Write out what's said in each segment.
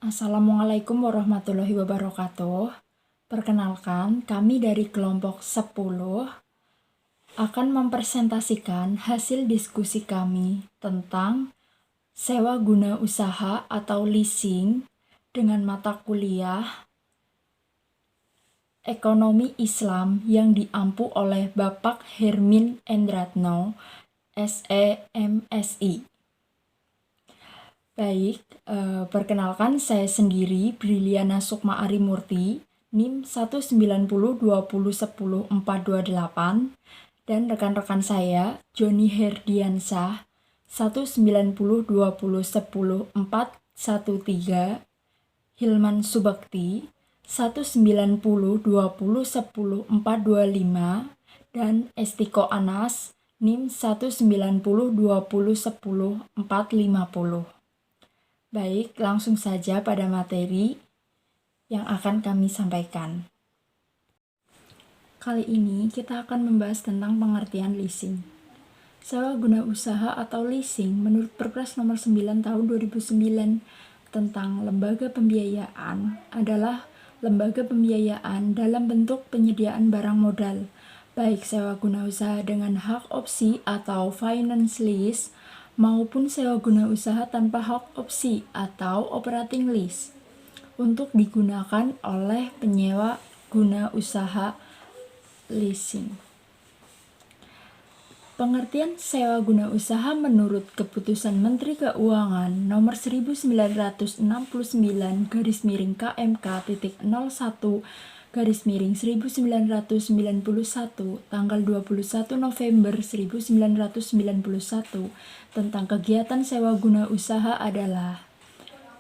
Assalamualaikum warahmatullahi wabarakatuh. Perkenalkan, kami dari kelompok 10 akan mempresentasikan hasil diskusi kami tentang sewa guna usaha atau leasing dengan mata kuliah Ekonomi Islam yang diampu oleh Bapak Hermin Endratno, SEMSI. Baik, perkenalkan saya sendiri Briliana Sukma Arimurti, NIM 19020100428, dan rekan-rekan saya Joni Herdiansyah 19020100413, Hilman Subakti 19020100425, dan Estiko Anas NIM 19020100450. Baik, langsung saja pada materi yang akan kami sampaikan. Kali ini kita akan membahas tentang pengertian leasing. Sewa guna usaha atau leasing menurut Perpres nomor 9 tahun 2009 tentang lembaga pembiayaan adalah lembaga pembiayaan dalam bentuk penyediaan barang modal, baik sewa guna usaha dengan hak opsi atau finance lease, maupun sewa guna usaha tanpa hak opsi atau operating lease untuk digunakan oleh penyewa guna usaha leasing. Pengertian sewa guna usaha menurut Keputusan Menteri Keuangan Nomor 1999/01/1991 tanggal 21 November 1991 tentang kegiatan sewa guna usaha adalah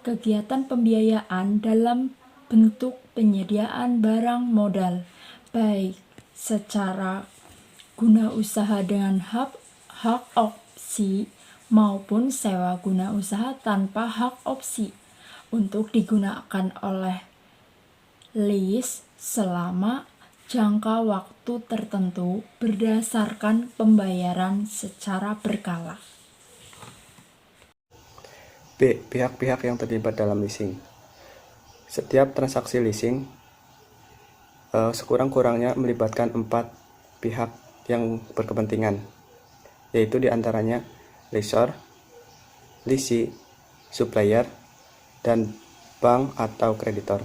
kegiatan pembiayaan dalam bentuk penyediaan barang modal, baik secara guna usaha dengan hak opsi maupun sewa guna usaha tanpa hak opsi untuk digunakan oleh lease selama jangka waktu tertentu berdasarkan pembayaran secara berkala. B. Pihak-pihak yang terlibat dalam leasing. Setiap transaksi leasing sekurang-kurangnya melibatkan 4 pihak yang berkepentingan, yaitu diantaranya lessor, lessee, supplier, dan bank atau kreditor.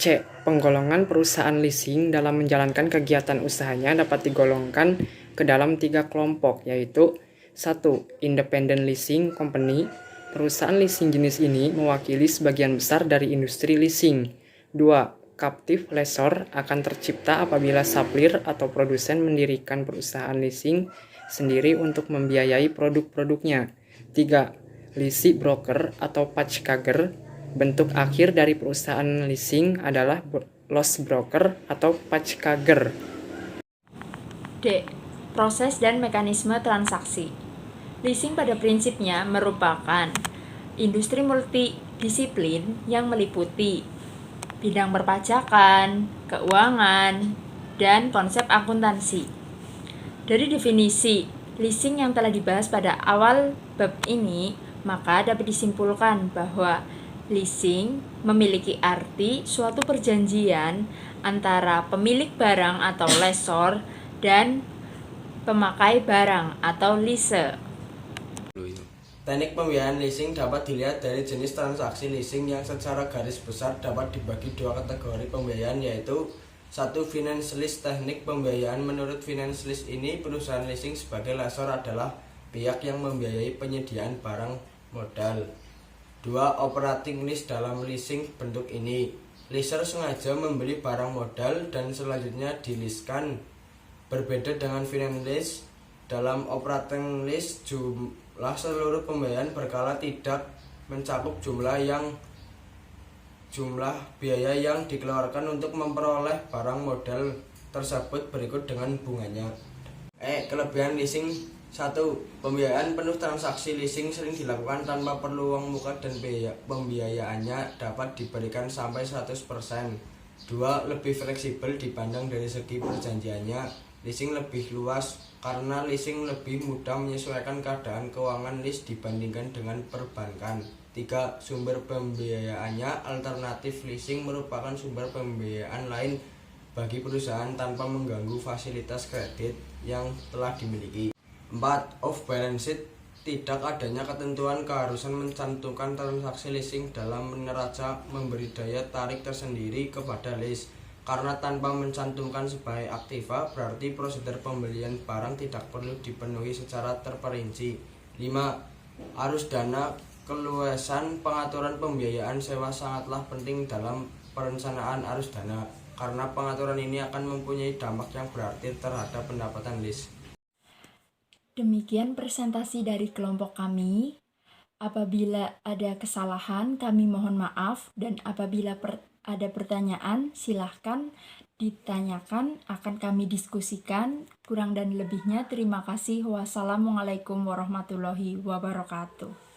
C. Penggolongan perusahaan leasing dalam menjalankan kegiatan usahanya dapat digolongkan ke dalam 3 kelompok, yaitu 1. Independent Leasing Company. Perusahaan leasing jenis ini mewakili sebagian besar dari industri leasing. 2. Captive Lessor akan tercipta apabila supplier atau produsen mendirikan perusahaan leasing sendiri untuk membiayai produk-produknya. 3. Leasing Broker atau Pachkager. Bentuk akhir dari perusahaan leasing adalah loss broker atau Pachkager. D. Proses dan mekanisme transaksi. Leasing pada prinsipnya merupakan industri multidisiplin yang meliputi bidang perpajakan, keuangan, dan konsep akuntansi. Dari definisi leasing yang telah dibahas pada awal bab ini, maka dapat disimpulkan bahwa leasing memiliki arti suatu perjanjian antara pemilik barang atau lessor dan pemakai barang atau lease. Teknik pembiayaan leasing dapat dilihat dari jenis transaksi leasing yang secara garis besar dapat dibagi 2 kategori pembiayaan, yaitu 1. Finance lease. Teknik pembiayaan menurut finance lease ini, perusahaan leasing sebagai lessor adalah pihak yang membiayai penyediaan barang modal. 2. Operating lease. Dalam leasing bentuk ini, lessor sengaja membeli barang modal dan selanjutnya dileaskan. Berbeda dengan finance lease, dalam operating lease jumlah seluruh pembayaran berkala tidak mencakup jumlah biaya yang dikeluarkan untuk memperoleh barang modal tersebut berikut dengan bunganya. Kelebihan leasing. 1. Pembiayaan penuh. Transaksi leasing sering dilakukan tanpa perlu uang muka dan pembiayaannya dapat diberikan sampai 100%. 2. Lebih fleksibel dipandang dari segi perjanjiannya. Leasing lebih luas karena leasing lebih mudah menyesuaikan keadaan keuangan lease dibandingkan dengan perbankan. 3. Sumber pembiayaannya alternatif. Leasing merupakan sumber pembiayaan lain bagi perusahaan tanpa mengganggu fasilitas kredit yang telah dimiliki. 4. Off balance sheet. Tidak adanya ketentuan keharusan mencantumkan transaksi leasing dalam neraca memberi daya tarik tersendiri kepada lease. Karena tanpa mencantumkan sebagai aktiva, berarti prosedur pembelian barang tidak perlu dipenuhi secara terperinci. 5. Arus dana. Keluasan pengaturan pembiayaan sewa sangatlah penting dalam perencanaan arus dana, karena pengaturan ini akan mempunyai dampak yang berarti terhadap pendapatan lease. Demikian presentasi dari kelompok kami. Apabila ada kesalahan, kami mohon maaf, dan apabila ada pertanyaan, silahkan ditanyakan, akan kami diskusikan. Kurang dan lebihnya, terima kasih. Wassalamualaikum warahmatullahi wabarakatuh.